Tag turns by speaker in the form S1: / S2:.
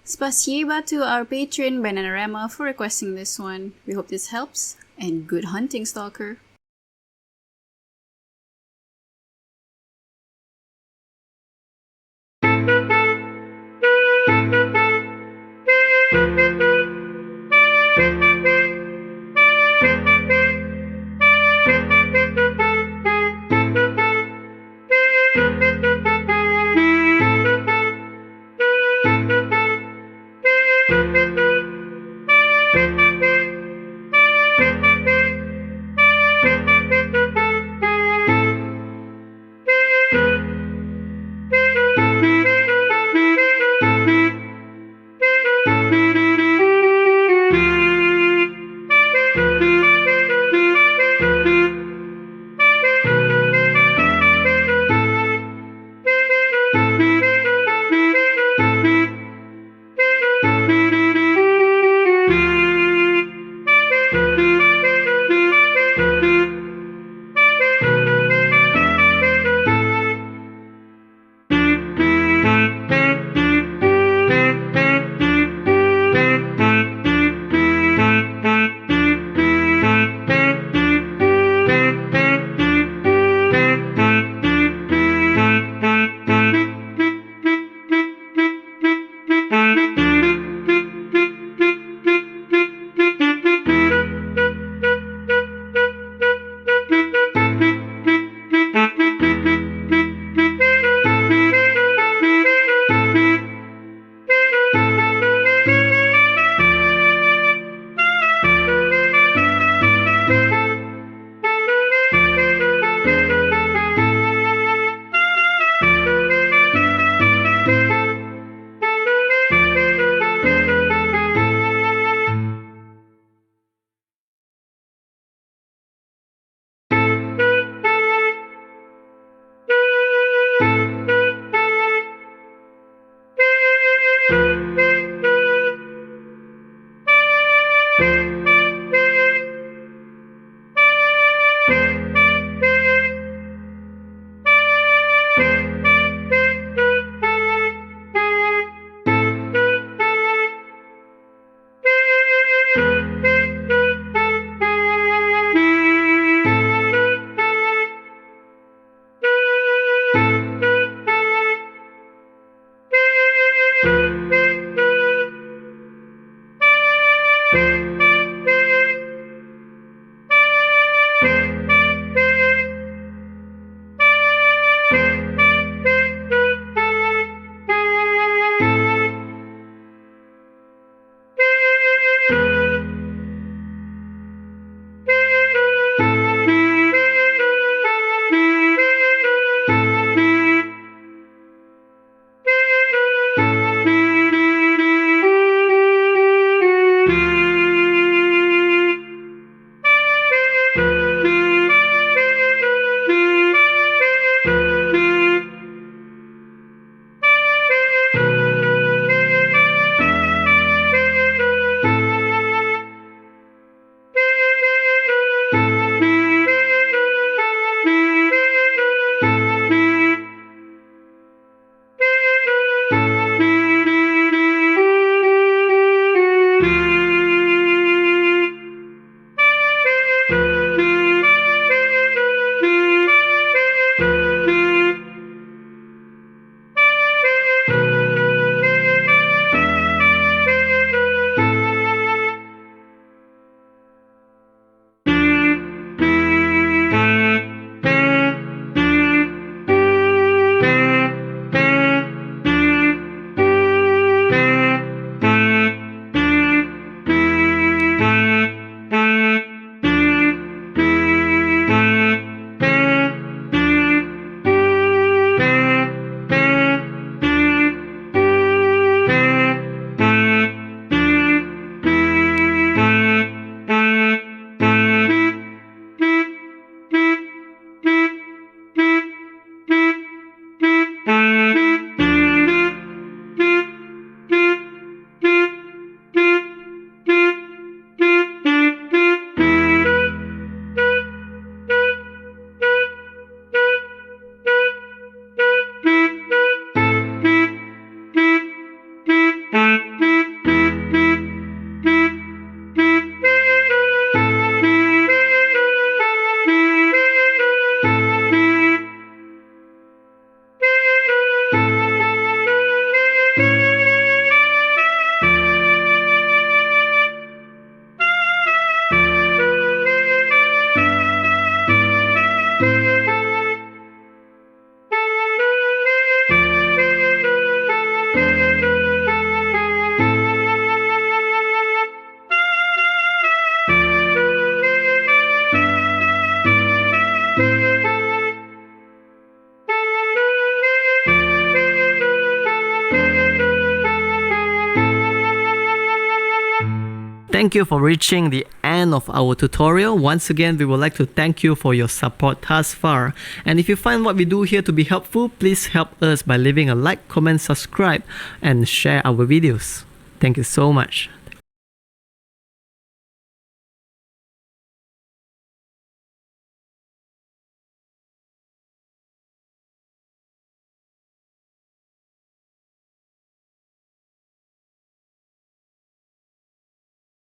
S1: Spasiba to our patron Bananarama for requesting this one. We hope this helps, and good hunting, Stalker.
S2: Thank you for reaching the end of our tutorial. Once again, we would like to thank you for your support thus far. And if you find what we do here to be helpful, please help us by leaving a like, comment, subscribe, and share our videos. Thank you so much.